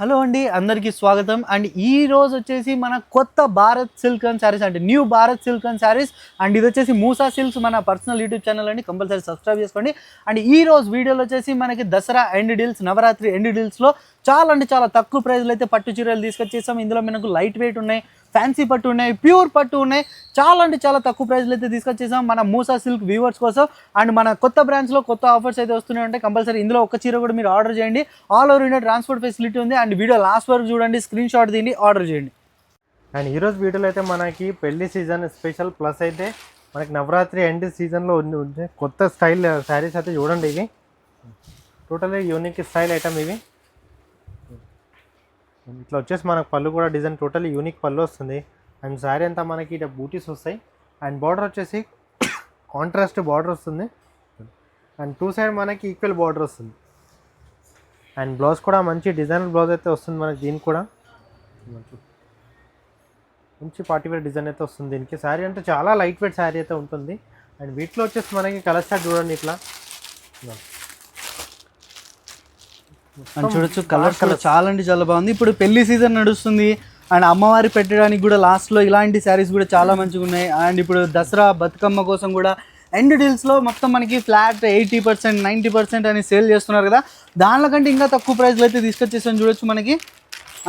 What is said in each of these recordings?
Hello అండి, అందరికీ స్వాగతం. అండ్ ఈ రోజు వచ్చేసి మన కొత్త భారత్ సిల్క్ అండ్ శారీస్ అంటే new Bharat silk and sarees. And ఇది వచ్చేసి మూసా సిల్క్స్ మన పర్సనల్ యూట్యూబ్ ఛానల్ అండి, కంపల్సరీ సబ్స్క్రైబ్ చేసుకోండి. అండ్ ఈ రోజు వీడియోలో వచ్చేసి మనకి Dasara end deals, Navaratri end డీల్స్లో చాలా అంటే చాలా తక్కువ ప్రైస్లో అయితే పట్టు చీరలు తీసుకొచ్చేసాం. ఇందులో మనకు లైట్ వెయిట్ ఉన్నాయి, ఫ్యాన్సీ పట్టు ఉన్నాయి, ప్యూర్ పట్టు ఉన్నాయి. చాలా అంటే చాలా తక్కువ ప్రైస్లో అయితే తీసుకొచ్చేసాం మన మూసా సిల్క్ వ్యూవర్స్ కోసం. అండ్ మన కొత్త బ్రాంచ్లో కొత్త ఆఫర్స్ అయితే వస్తున్నాయి ఉంటాయి. కంపల్సరీ ఇందులో ఒక చీర కూడా మీరు ఆర్డర్ చేయండి. All over India transport facility ఉంది. అండ్ వీడియో లాస్ట్ వరకు చూడండి, స్క్రీన్ షాట్ తీయండి, ఆర్డర్ చేయండి. అండ్ ఈరోజు వీడియోలో అయితే మనకి పెళ్లి సీజన్ స్పెషల్ ప్లస్ అయితే మనకి నవరాత్రి ఎండ్ సీజన్లో ఉంది కొత్త స్టైల్ శారీస్ అయితే చూడండి. ఇవి టోటల్లీ యూనిక్ స్టైల్ ఐటమ్. ఇవి ఇట్లా వచ్చేసి మనకు పళ్ళు కూడా డిజైన్ టోటల్లీ యూనిక్ పళ్ళు వస్తుంది. అండ్ శారీ అంతా మనకి ఇట్లా బూటీస్ వస్తాయి. అండ్ బార్డర్ వచ్చేసి కాంట్రాస్ట్ బార్డర్ వస్తుంది. అండ్ టూ సైడ్ మనకి ఈక్వల్ బార్డర్ వస్తుంది. అండ్ బ్లౌజ్ కూడా మంచి డిజైనర్ బ్లౌజ్ అయితే వస్తుంది మనకి. దీనికి కూడా మంచి పార్టీవేర్ డిజైన్ అయితే వస్తుంది. దీనికి శారీ అంటే చాలా లైట్ వెయిట్ శారీ అయితే ఉంటుంది. అండ్ వీటిలో వచ్చేసి మనకి కలర్ స్టార్ట్ చూడండి. ఇట్లా అండ్ చూడొచ్చు, కలర్స్ కూడా చాలా అంటే చాలా బాగుంది. ఇప్పుడు పెళ్లి సీజన్ నడుస్తుంది. అండ్ అమ్మవారి పెట్టడానికి కూడా లాస్ట్లో ఇలాంటి శారీస్ కూడా చాలా మంచిగా ఉన్నాయి. అండ్ ఇప్పుడు దసరా బతుకమ్మ కోసం కూడా ఎండ్ డీల్స్లో మొత్తం మనకి ఫ్లాట్ 80%, 90% అని సేల్ చేస్తున్నారు కదా. దానిలో కంటే ఇంకా తక్కువ ప్రైస్లో అయితే తీసుకొచ్చేసాను చూడొచ్చు మనకి.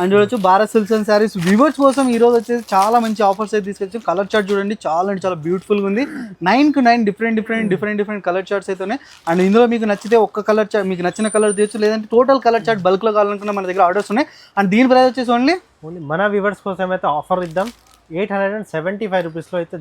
అండ్ చూడొచ్చు, Bharat silks and saris viewers కోసం ఈరోజు వచ్చేసి చాలా మంచి ఆఫర్స్ అయితే తీసుకొచ్చాం. కలర్ చార్ట్ చూడండి, చాలా అంటే చాలా బ్యూటిఫుల్గా ఉంది. 9 డిఫరెంట్ కలర్ చార్ట్స్ అయితే ఉన్నాయి. అండ్ ఇందులో మీకు నచ్చితే ఒక్క కలర్ చార్ట్, మీకు నచ్చిన కలర్ తీయచ్చు, లేదంటే టోటల్ కలర్ చార్ట్ బల్క్లో కావాలనుకున్న మన దగ్గర ఆర్డర్స్ ఉన్నాయి. అండ్ దీని ప్రైస్ వచ్చేసి ఓన్లీ మన వ్యూవర్స్ కోసం అయితే ఆఫర్ ఇద్దాం. 875 రూపీస్లో అయితే.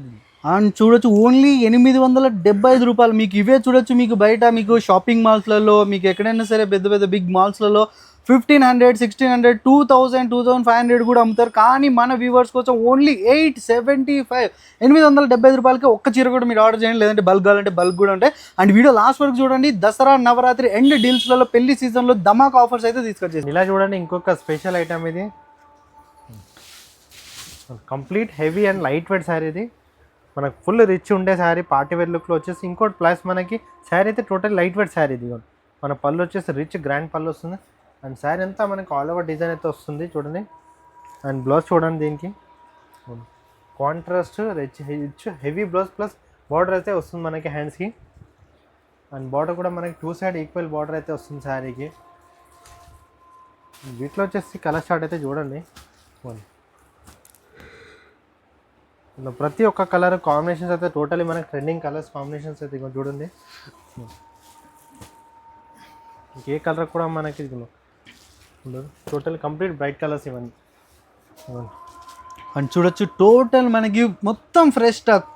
అండ్ చూడొచ్చు, ఓన్లీ 875 రూపాయలు. మీకు ఇవే చూడొచ్చు, మీకు బయట మీకు షాపింగ్ మాల్స్లలో, మీకు ఎక్కడైనా సరే పెద్ద పెద్ద బిగ్ మాల్స్లలో 1500, 1600, 2000, 2500 కూడా అమ్ముతారు. కానీ మన వ్యూవర్స్ కోసం ఓన్లీ 875 రూపాయలకి ఒక్క చీర కూడా మీరు ఆర్డర్ చేయండి, లేదంటే బల్క్ కావాలంటే బల్క్ కూడా ఉంటాయి. అండ్ వీడియో లాస్ట్ వరకు చూడండి. దసరా నవరాత్రి ఎండ్ డీల్స్లలో పెళ్లి సీజన్లో ధమాక్ ఆఫర్స్ అయితే తీసుకొచ్చేసి. ఇలా చూడండి, ఇంకొక స్పెషల్ ఐటమ్ ఇది. Complete heavy and light weight sari. ఇది మనకు ఫుల్ రిచ్ ఉండే శారీ, పార్టీ వేర్ లుక్లో వచ్చేసి. ఇంకోటి ప్లస్ మనకి శారీ అయితే టోటల్ లైట్ వెయిట్ శారీ. ఇది మన పళ్ళు వచ్చేసి రిచ్ గ్రాండ్ పళ్ళు వస్తుంది. అండ్ శారీ అంతా మనకి ఆల్ ఓవర్ డిజైన్ అయితే వస్తుంది చూడండి. అండ్ బ్లౌజ్ చూడండి, దీనికి contrast rich heavy blouse plus border అయితే వస్తుంది మనకి హ్యాండ్స్కి. అండ్ బార్డర్ కూడా మనకి టూ సైడ్ ఈక్వల్ బార్డర్ అయితే వస్తుంది శారీకి. వీటిలో వచ్చేసి కలర్ స్టార్ట్ అయితే చూడండి. ప్రతి ఒక్క కలర్ కాంబినేషన్స్ అయితే టోటలీ మనకి ట్రెండింగ్ కలర్స్ కాంబినేషన్స్ అయితే చూడండి. ఇంకే కలర్ కూడా మనకి టోటల్ కంప్లీట్ బ్రైట్ కలర్స్ ఇవన్నీ. అండ్ చూడొచ్చు, టోటల్ మనకి మొత్తం ఫ్రెష్ స్టాక్,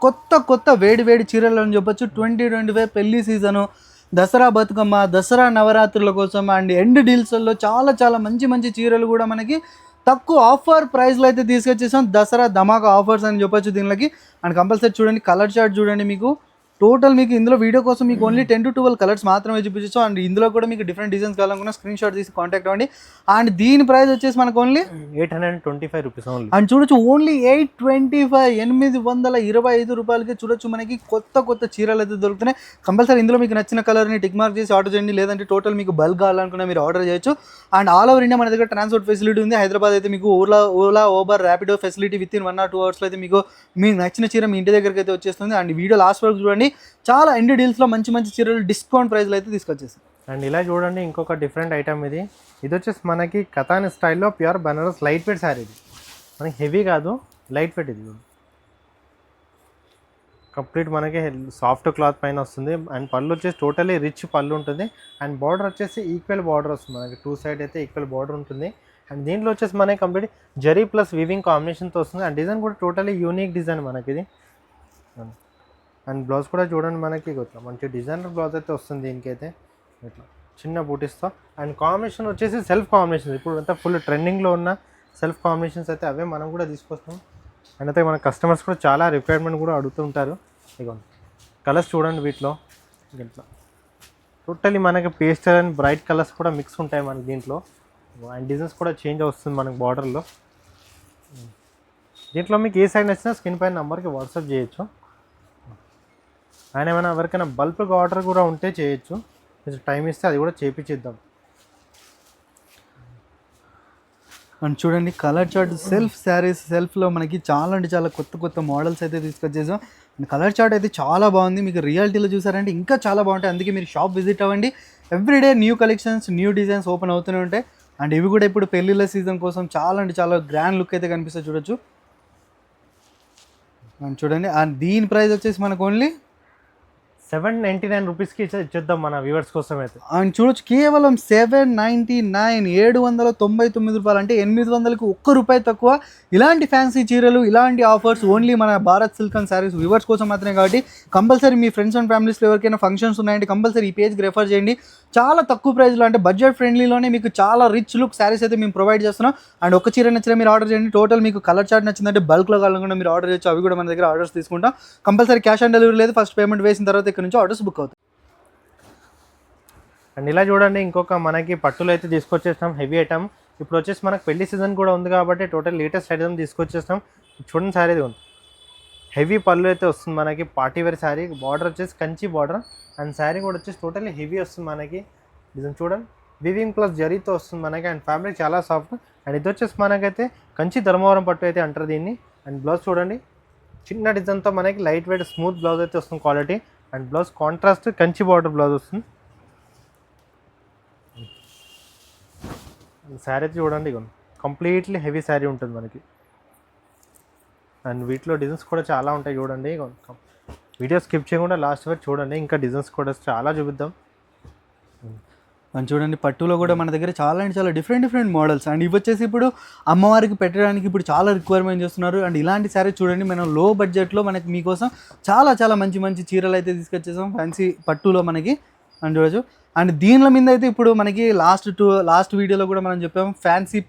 కొత్త వేడి చీరలు అని చెప్పొచ్చు. 2025 పెళ్లి సీజను, దసరా బతుకమ్మ, దసరా నవరాత్రుల కోసం అండ్ ఎండ్ డీల్స్లో చాలా మంచి చీరలు కూడా మనకి తక్కువ ఆఫర్ ప్రైస్లో అయితే తీసుకొచ్చేసాం. దసరా ధమాకా ఆఫర్స్ అని చెప్పొచ్చు దీనికి. అండ్ కంపల్సరీ చూడండి, కలర్ చార్ట్ చూడండి. మీకు టోటల్ మీకు ఇందులో వీడియో కోసం మీకు ఓన్లీ 10 to 12 కలర్స్ మాత్రమే చూపించచ్చు. అండ్ ఇందులో కూడా మీకు డిఫరెంట్ డిజైన్స్ కావాలనుకున్న స్క్రీన్ షాట్ తీసి కాంటాక్ట్ అవ్వండి. అండ్ దీని ప్రైస్ వచ్చేసి మనకు ఓన్లీ 825 రూపీస్ ఓన్లీ. అండ్ చూడొచ్చు, ఓన్లీ 825 రూపాయలకి చూడొచ్చు మనకి కొత్త చీరలు అయితే దొరుకుతున్నాయి. కంపల్సరీ ఇందులో మీకు నచ్చిన కలర్ని టిక్ మార్క్ చేసి ఆర్డర్ చేయండి, లేదంటే టోటల్ మీకు బల్క్ కావాలనుకున్నా మీరు ఆర్డర్ చేయొచ్చు. అండ్ ఆల్ ఓవర్ ఇండియా మన దగ్గర ట్రాన్స్పోర్ట్ ఫెసిలిటీ ఉంది. హైదరాబాద్ అయితే మీకు Ola Uber Rapido facility with in 1 or 2 అవర్స్లో అయితే మీకు నచ్చిన చీర మీ ఇంటి దగ్గరికి అయితే వచ్చేస్తుంది. అండ్ వీడియో లాస్ట్ వరకు చూడండి, చాలా ఎండ్ డీల్స్లో మంచి చీరలు డిస్కౌంట్ ప్రైస్లో అయితే తీసుకొచ్చేసాం. అండ్ ఇలా చూడండి, ఇంకొక డిఫరెంట్ ఐటమ్ ఇది. ఇది వచ్చేసి మనకి కథాన్ స్టైల్లో pure Banaras light weight sari. ఇది మనకి హెవీ కాదు, లైట్ వెయిట్. ఇది కంప్లీట్ మనకి సాఫ్ట్ క్లాత్ పైన వస్తుంది. అండ్ పళ్ళు వచ్చేసి టోటలీ రిచ్ పళ్ళు ఉంటుంది. అండ్ బార్డర్ వచ్చేసి ఈక్వల్ బార్డర్ వస్తుంది మనకి. టూ సైడ్ అయితే ఈక్వల్ బార్డర్ ఉంటుంది. అండ్ దీంట్లో వచ్చేసి మనకి కంప్లీట్ జరీ ప్లస్ వీవింగ్ కాంబినేషన్తో వస్తుంది. అండ్ డిజైన్ కూడా టోటలీ యూనిక్ డిజైన్ మనకి ఇది. అండ్ బ్లౌజ్ కూడా చూడండి, మనకి ఇట్లా మంచి డిజైనర్ బ్లౌజ్ అయితే వస్తుంది దీనికైతే. ఇట్లా చిన్న బూటీస్తో. అండ్ కాంబినేషన్ వచ్చేసి సెల్ఫ్ కాంబినేషన్స్. ఇప్పుడు అంతా ఫుల్ ట్రెండింగ్లో ఉన్న సెల్ఫ్ కాంబినేషన్స్ అయితే అవే మనం కూడా తీసుకొస్తాం. అండ్ అయితే మన కస్టమర్స్ కూడా చాలా రిక్వైర్మెంట్ కూడా అడుగుతుంటారు. ఇదిగోండి కలర్స్ చూడండి, వీటిలో ఇట్లా టోటలీ మనకి పేస్టల్ అండ్ బ్రైట్ కలర్స్ కూడా మిక్స్ ఉంటాయి మనకి దీంట్లో. అండ్ డిజైన్స్ కూడా చేంజ్ వస్తుంది మనకి బార్డర్లో. దీంట్లో మీకు ఏ సైడ్ నచ్చినా స్క్రీన్ పైన నెంబర్కి వాట్సాప్ చేయొచ్చు. ఆయన ఏమైనా ఎవరికైనా బల్క్ ఆర్డర్ కూడా ఉంటే చేయొచ్చు. కొంచెం టైం ఇస్తే అది కూడా చేపించిద్దాం. అండ్ చూడండి కలర్ చార్ట్ సెల్ఫ్ శారీస్ సెల్ఫ్లో మనకి చాలా అంటే చాలా కొత్త కొత్త మోడల్స్ అయితే తీసుకొచ్చేసాం. అండ్ కలర్ చార్ట్ అయితే చాలా బాగుంది. మీకు రియాలిటీలో చూసారంటే ఇంకా చాలా బాగుంటాయి. అందుకే మీరు షాప్ విజిట్ అవ్వండి. Everyday new collections new designs open అవుతూనే ఉంటాయి. అండ్ ఇవి కూడా ఇప్పుడు పెళ్ళిళ్ళ సీజన్ కోసం చాలా అంటే చాలా గ్రాండ్ లుక్ అయితే కనిపిస్తుంది చూడొచ్చు. అండ్ చూడండి అండ్ దీని ప్రైస్ వచ్చేసి మనకు ఓన్లీ 799 రూపీస్కి ఇచ్చేద్దాం మన వ్యూవర్స్ కోసం అయితే. అండ్ చూడొచ్చు కేవలం 799 799 అంటే 800కి ₹1 తక్కువ. ఇలాంటి ఫ్యాన్సీ చీరలు ఇలాంటి ఆఫర్స్ ఓన్లీ మన Bharat silk and saris viewers కోసం మాత్రమే. కాబట్టి కంపల్సరీ మీ ఫ్రెండ్స్ అండ్ ఫ్యామిలీస్లో ఎవరికైనా ఫంక్షన్స్ ఉన్నాయంటే కంపల్సరీ ఈ పేజ్కి రెఫర్ చేయండి. చాలా తక్కువ ప్రైస్లో అంటే బడ్జెట్ ఫ్రెండ్లీలోనే మీకు చాలా రిచ్ లుక్ శారీస్ అయితే మేము ప్రొవైడ్ చేస్తున్నాం. అండ్ ఒక చీర నచ్చినా మీరు ఆర్డర్ చేయండి. టోటల్ మీకు కలర్ చార్ట్ నచ్చిందంటే బల్క్లో కావాలనుకుంటే మీరు ఆర్డర్ చేయొచ్చు. అవి కూడా మన దగ్గర ఆర్డర్స్ తీసుకుంటాం. కంపల్సరీ క్యాష్ ఆన్ డెలివరీ లేదు. ఫస్ట్ పేమెంట్ వేసిన తర్వాత ఇక్కడ నుంచి ఆర్డర్స్ బుక్ అవుతాయి. అండ్ ఇలా చూడండి ఇంకొక మనకి పట్టులు అయితే తీసుకొచ్చేస్తాం హెవీ ఐటమ్. ఇప్పుడు వచ్చేసి మనకు పెళ్లి సీజన్ కూడా ఉంది కాబట్టి టోటల్ లేటెస్ట్ ఐటమ్ తీసుకొచ్చేస్తాం. చూడండి శారీ ఇది ఉంది, హెవీ పళ్ళు అయితే వస్తుంది మనకి, పార్టీ వేర్ శారీ. బార్డర్ వచ్చేసి కంచి బార్డర్ అండ్ శారీ కూడా వచ్చేసి టోటల్లీ హెవీ వస్తుంది మనకి. డిజైన్ చూడండి వివింగ్ ప్లస్ జరీతో వస్తుంది మనకి. అండ్ ఫ్యాబ్రిక్ చాలా సాఫ్ట్. అండ్ ఇది వచ్చేసి మనకైతే కంచి ధర్మవరం పట్టు అయితే అంటారు దీన్ని. అండ్ బ్లౌజ్ చూడండి చిన్న డిజైన్తో మనకి లైట్ వెయిట్ స్మూత్ బ్లౌజ్ అయితే వస్తుంది quality. And blouse contrast Kanchi border blouse వస్తుంది. శారీ అయితే చూడండి కంప్లీట్లీ హెవీ శారీ ఉంటుంది మనకి. అండ్ వీటిలో డిజైన్స్ కూడా చాలా ఉంటాయి చూడండి. వీడియో స్కిప్ చేయకుండా లాస్ట్ వరకు చూడండి, ఇంకా డిజైన్స్ కూడా చాలా చూపిద్దాం. అని చూడండి పట్టులో కూడా మన దగ్గర చాలా అంటే చాలా డిఫరెంట్ మోడల్స్. అండ్ ఇవి వచ్చేసి ఇప్పుడు అమ్మవారికి పెట్టడానికి ఇప్పుడు చాలా రిక్వైర్మెంట్ చేస్తున్నారు. అండ్ ఇలాంటి శారీ చూడండి మనం లో బడ్జెట్లో మనకి మీకోసం చాలా మంచి చీరలు అయితే తీసుకొచ్చేసాం ఫ్యాన్సీ పట్టులో మనకి. అని చూడొచ్చు. అండ్ దీనిల మీద అయితే ఇప్పుడు మనకి లాస్ట్ వీడియోలో కూడా మనం చెప్పాము ఫ్యాన్సీ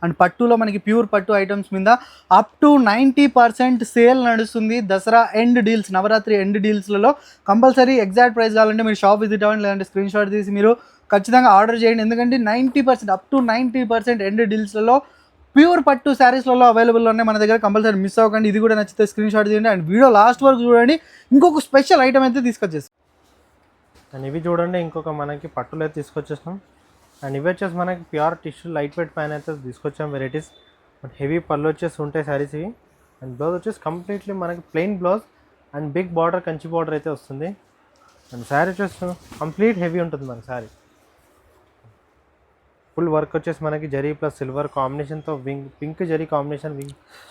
అండ్ పట్టులో మనకి ప్యూర్ పట్టు ఐటమ్స్ మీద అప్ టు 90% సేల్ నడుస్తుంది. Dasara end deals, Navaratri end డీల్స్లలో కంపల్సరీ ఎగ్జాక్ట్ ప్రైస్ కావాలంటే మీరు షాప్ విజిట్ అవ్వండి, లేదంటే స్క్రీన్ షాట్ తీసి మీరు ఖచ్చితంగా ఆర్డర్ చేయండి. ఎందుకంటే 90% అప్ టు 90% ఎండ్ డీల్స్లలో ప్యూర్ పట్టు శారీస్లలో అవైలబుల్లో ఉన్నాయి మన దగ్గర. కంపల్సరీ మిస్ అవ్వకండి. ఇది కూడా నచ్చితే స్క్రీన్ షాట్ తీయండి. అండ్ వీడియో లాస్ట్ వరకు చూడండి, ఇంకొక స్పెషల్ ఐటమ్ అయితే తీసుకొచ్చేస్తాం. అండ్ ఇవి చూడండి ఇంకొక మనకి పట్టులు అయితే తీసుకొచ్చేస్తాం. అండ్ ఇవి వచ్చేసి మనకి ప్యూర్ టిష్యూ లైట్ వెయిట్ పైన అయితే తీసుకొచ్చాం వెరైటీస్. బట్ హెవీ పళ్ళు వచ్చేసి ఉంటాయి శారీస్ ఇవి. అండ్ బ్లౌజ్ వచ్చేసి కంప్లీట్లీ మనకి plain blouse and big border Kanchi border అయితే వస్తుంది. అండ్ శారీ వచ్చేసి కంప్లీట్ హెవీ ఉంటుంది మనకి శారీ. ఫుల్ వర్క్ వచ్చేసి మనకి జరీ ప్లస్ సిల్వర్ కాంబినేషన్తో పింక్ జరీ కాంబినేషన్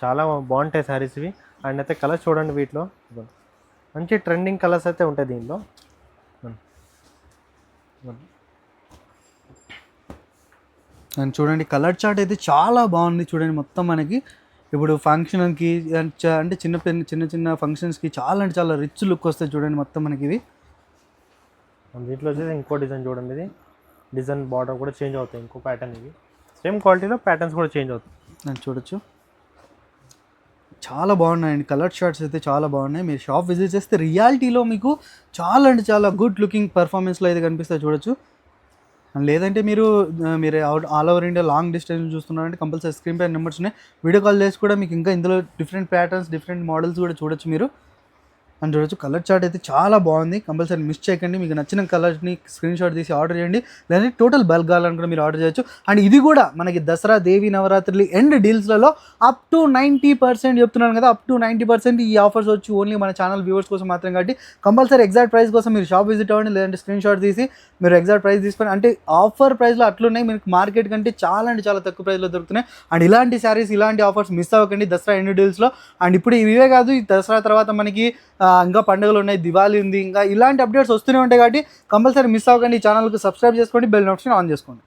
చాలా బాగుంటాయి శారీస్ ఇవి. అండ్ అయితే కలర్స్ చూడండి వీటిలో మంచి ట్రెండింగ్ కలర్స్ అయితే ఉంటాయి దీనిలో. అండ్ చూడండి కలర్ చార్ట్ అయితే చాలా బాగుంది. చూడండి మొత్తం మనకి ఇప్పుడు ఫంక్షన్కి అంటే చిన్న ఫంక్షన్స్కి చాలా అంటే చాలా రిచ్ లుక్ వస్తాయి. చూడండి మొత్తం మనకి ఇది. దీంట్లో వచ్చేసి ఇంకో డిజైన్ చూడండి, ఇది డిజైన్ బార్డర్ కూడా చేంజ్ అవుతాయి. ఇంకో ప్యాటర్న్ ఇది సేమ్ క్వాలిటీలో ప్యాటర్న్స్ కూడా చేంజ్ అవుతాయి. అని చూడొచ్చు చాలా బాగున్నాయండి. కలర్ షార్ట్స్ అయితే చాలా బాగున్నాయి. మీరు షాప్ విజిట్ చేస్తే రియాలిటీలో మీకు చాలా అంటే చాలా గుడ్ లుకింగ్ పర్ఫార్మెన్స్లో అయితే కనిపిస్తాయి చూడొచ్చు. లేదంటే మీరు all over India long distance చూస్తున్నారంటే కంపల్సరీ స్క్రీన్ పై నెంబర్స్ ఉన్నాయి, వీడియో కాల్ చేసి కూడా మీకు ఇంకా ఇందులో డిఫరెంట్ ప్యాటర్న్స్ డిఫరెంట్ మోడల్స్ కూడా చూడొచ్చు మీరు. అని చూడొచ్చు కలర్ చార్ట్ అయితే చాలా బాగుంది. కంపల్సరీ మిస్ చేయకండి. మీకు నచ్చిన కలర్ని స్క్రీన్ షాట్ తీసి ఆర్డర్ చేయండి, లేదంటే టోటల్ బల్క్ కావాలనుకుంటే మీరు ఆర్డర్ చేయొచ్చు. అండ్ ఇది కూడా మనకి దసరా దేవి నవరాత్రి ఎండ్ డీల్స్లలో అప్ టు 90% చెప్తున్నాను కదా, అప్ టు 90% ఈ ఆఫర్స్ వచ్చి ఓన్లీ మన ఛానల్ వ్యూవర్స్ కోసం మాత్రం. కాబట్టి కంపల్సరీ ఎగ్జాక్ట్ ప్రైస్ కోసం మీరు షాప్ విజిట్ అవ్వండి, లేదంటే స్క్రీన్ షాట్ తీసి మీరు ఎగ్జాక్ట్ ప్రైస్ తీసుకొని. అంటే ఆఫర్ ప్రైస్లో అట్లున్నాయి, మీకు మార్కెట్ కంటే చాలా అంటే చాలా తక్కువ ప్రైస్లో దొరుకుతున్నాయి. అండ్ ఇలాంటి శారీస్ ఇలాంటి ఆఫర్స్ మిస్ అవ్వకండి దసరా ఎండ్ డీల్స్లో. అండ్ ఇప్పుడు ఇవే కాదు, ఈ దసరా తర్వాత మనకి ఇంకా పండుగలు ఉన్నాయి, దివాళీ ఉంది, ఇంకా ఇలాంటి అప్డేట్స్ వస్తూనే ఉంటాయి. కాబట్టి కంపల్సరీ మిస్ అవ్వకండి. ఈ ఛానల్కి సబ్స్క్రైబ్ చేసుకోండి, బెల్ నోటిఫికేషన్ ఆన్ చేసుకోండి.